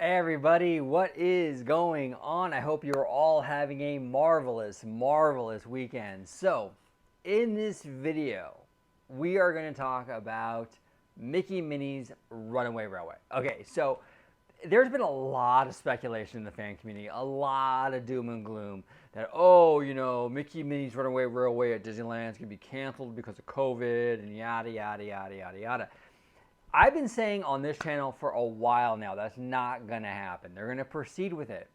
Hey everybody, what is going on? I hope you're all having a marvelous, marvelous weekend. So, in this video, we are going to talk about Mickey Minnie's Runaway Railway. Okay, so there's been a lot of speculation in the fan community, a lot of doom and gloom that, Mickey Minnie's Runaway Railway at Disneyland is going to be canceled because of COVID and yada, yada, yada, yada, yada. I've been saying on this channel for a while now that's not going to happen. They're going to proceed with it.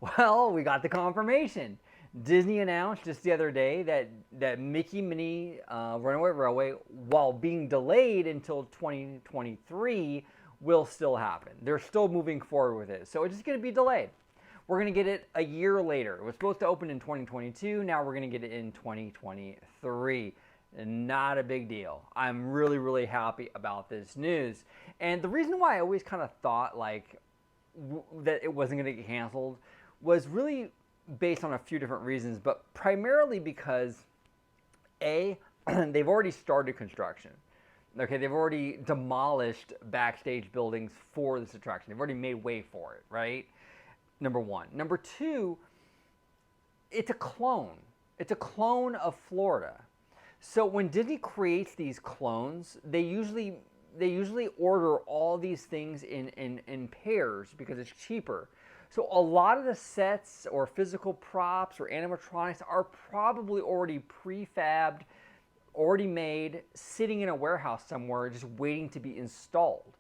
Well, we got the confirmation. Disney announced just the other day that Mickey Minnie Runaway Railway, while being delayed until 2023, will still happen. They're still moving forward with it. So it's just going to be delayed. We're going to get it a year later. It was supposed to open in 2022. Now we're going to get it in 2023. Not a big deal. I'm really, really happy about this news. And the reason why I always kind of thought that it wasn't going to get canceled was really based on a few different reasons, but primarily because A, they've already started construction. Okay, they've already demolished backstage buildings for this attraction. They've already made way for it, right? Number one. Number two, it's a clone. It's a clone of Florida. So when Disney creates these clones, they usually order all these things in pairs because it's cheaper. So a lot of the sets or physical props or animatronics are probably already prefabbed, already made, sitting in a warehouse somewhere just waiting to be installed.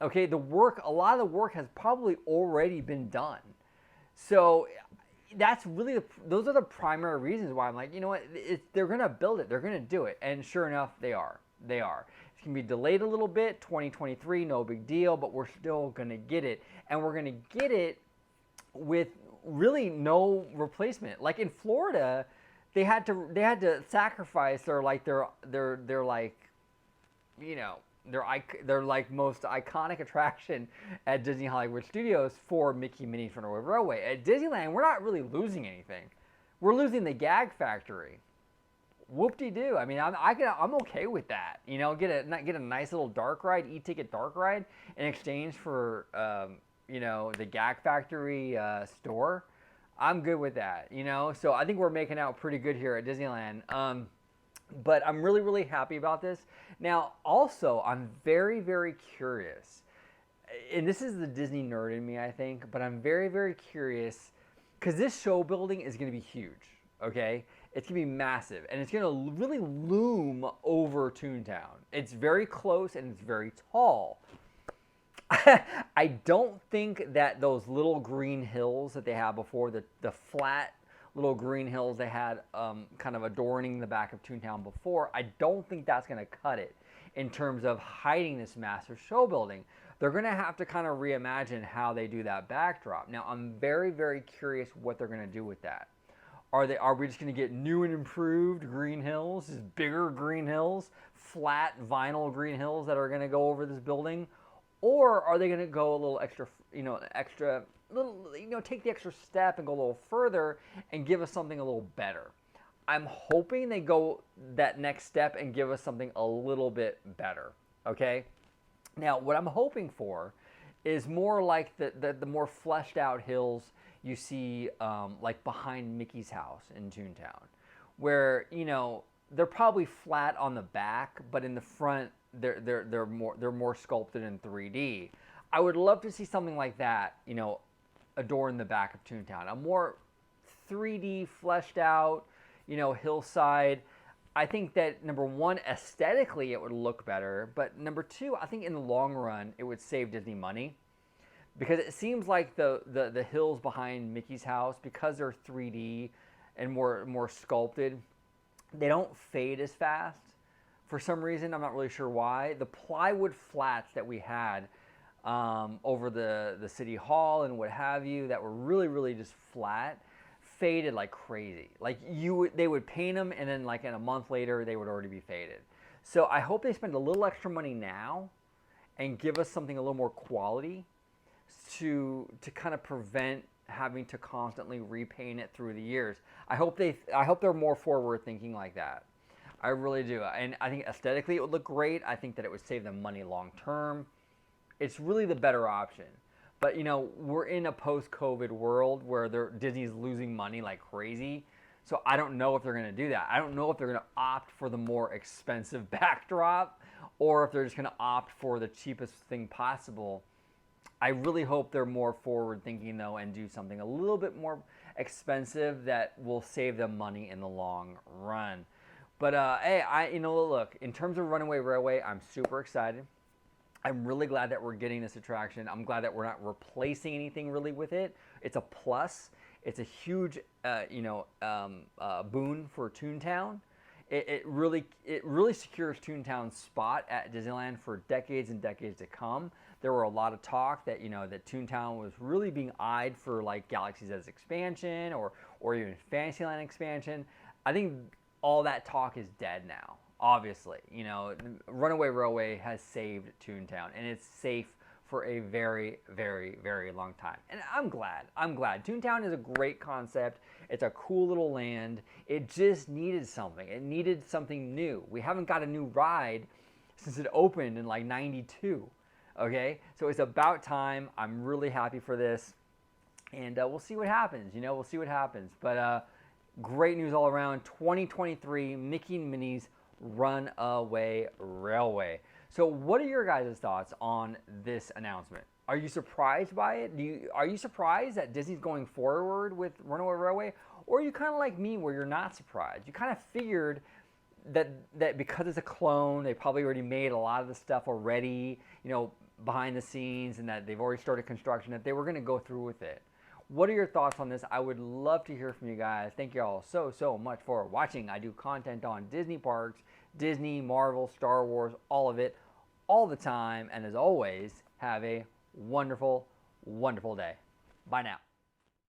Okay, a lot of the work has probably already been done. So that's really those are the primary reasons why I'm like, you know what, they're gonna build it, they're gonna do it, and sure enough, they are. It's gonna be delayed a little bit, 2023, no big deal, but we're still gonna get it, and we're gonna get it with really no replacement. Like in Florida, they had to sacrifice their you know, their like most iconic attraction at Disney Hollywood Studios for Mickey Minnie's Runaway Railway. At Disneyland, we're not really losing anything. We're losing the gag factory. Whoop-de-doo. I mean, I'm okay with that. You know, get a nice little dark ride, e-ticket dark ride in exchange for the gag factory store. I'm good with that. You know, so I think we're making out pretty good here at Disneyland. But I'm really, really happy about this. Now, also, I'm very, very curious, and this is the Disney nerd in me, I think, but I'm very, very curious, because this show building is going to be huge, okay? It's going to be massive, and it's going to really loom over Toontown. It's very close, and it's very tall. I don't think that those little green hills that they have before, the flat little green hills they had kind of adorning the back of Toontown before, I don't think that's going to cut it in terms of hiding this massive show building. They're going to have to kind of reimagine how they do that backdrop. Now, I'm very, very curious what they're going to do with that. Are we just going to get new and improved green hills, just bigger green hills, flat vinyl green hills that are going to go over this building? Or are they going to go a little extra, take the extra step and go a little further and give us something a little better? I'm hoping they go that next step and give us something a little bit better, okay? Now, what I'm hoping for is more like the more fleshed out hills you see like behind Mickey's house in Toontown, where, they're probably flat on the back, but in the front, they're more sculpted in 3D. I would love to see something like that, adorn the back of Toontown. A more 3D fleshed out, hillside. I think that number one, aesthetically it would look better, but number two, I think in the long run it would save Disney money, because it seems like the hills behind Mickey's house, because they're 3D and more sculpted, they don't fade as fast. For some reason, I'm not really sure why. The plywood flats that we had over the city hall and what have you, that were really, really just flat, faded like crazy. Like they would paint them, and then like in a month later, they would already be faded. So I hope they spend a little extra money now and give us something a little more quality to kind of prevent having to constantly repaint it through the years. I hope they're more forward thinking like that. I really do. And I think aesthetically it would look great. I think that it would save them money long term. It's really the better option. But you know, we're in a post-COVID world where Disney's losing money like crazy. So I don't know if they're going to do that. I don't know if they're going to opt for the more expensive backdrop or if they're just going to opt for the cheapest thing possible. I really hope they're more forward thinking though and do something a little bit more expensive that will save them money in the long run. But hey, look, in terms of Runaway Railway, I'm super excited. I'm really glad that we're getting this attraction. I'm glad that we're not replacing anything really with it. It's a plus. It's a huge, boon for Toontown. It really secures Toontown's spot at Disneyland for decades and decades to come. There were a lot of talk that that Toontown was really being eyed for like Galaxy's Edge expansion or even Fantasyland expansion. I think all that talk is dead now. Obviously, Runaway Railway has saved Toontown, and it's safe for a very, very, very long time. And I'm glad. Toontown is a great concept. It's a cool little land. It just needed something. It needed something new. We haven't got a new ride since it opened in like '92. Okay, so it's about time. I'm really happy for this, and we'll see what happens. We'll see what happens. But great news all around. 2023 Mickey and Minnie's Runaway Railway. So what are your guys' thoughts on this announcement? Are you surprised by it? Are you surprised that Disney's going forward with Runaway Railway? Or are you kind of like me where you're not surprised? You kind of figured that because it's a clone, they probably already made a lot of the stuff already, behind the scenes, and that they've already started construction, that they were going to go through with it. What are your thoughts on this? I would love to hear from you guys. Thank you all so much for watching. I do content on Disney parks, Disney, Marvel, Star Wars, all of it, all the time. And as always, have a wonderful, wonderful day. Bye now.